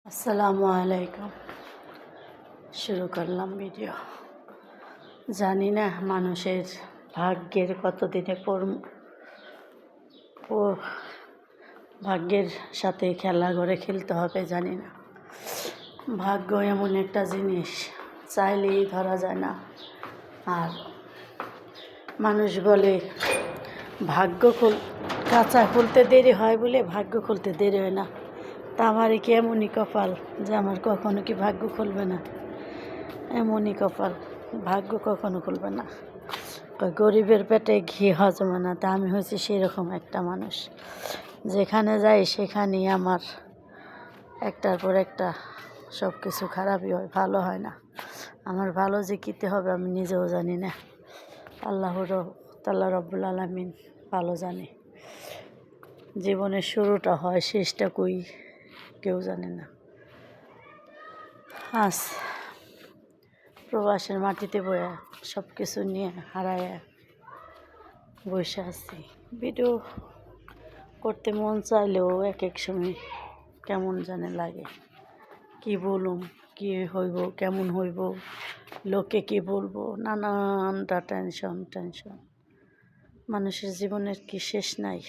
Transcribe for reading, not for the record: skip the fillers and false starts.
আসসালামু আলাইকুম। শুরু করলাম ভিডিও। জানি না মানুষের ভাগ্যের কতদিনে ভাগ্যের সাথে খেলা করে খেলতে হবে জানি না। ভাগ্য এমন একটা জিনিস চাইলেই ধরা যায় না। আর মানুষ বলে কাঁচা খুলতে দেরি হয় বলে ভাগ্য খুলতে দেরি হয় না। তা আমার কি এমনই কপাল যে আমার কখনো কি ভাগ্য খুলবে না? এমনই কপাল, ভাগ্য কখনো খুলবে না। গরিবের পেটে ঘি হজমে না। তা আমি হয়েছি সেরকম একটা মানুষ, যেখানে যাই সেখানেই আমার একটার পর একটা সব কিছু খারাপই হয়, ভালো হয় না। আমার ভালো যে কীতে হবে আমি নিজেও জানি না। আল্লাহ রব্বুল আলামিন ভালো জানে। জীবনের শুরুটা হয়, শেষটা কই কেউ জানে না। আজ প্রবাসের মাটিতে বয়া সব কিছু নিয়ে হারায় বসে আছি। ভিডিও করতে মন চাইলেও এক এক সময় কেমন জানে লাগে। কি বলুম, কি হইব, কেমন হইব, লোকে কি বলবো, নানানটা টেনশন। মানুষের জীবনের কি শেষ নাই?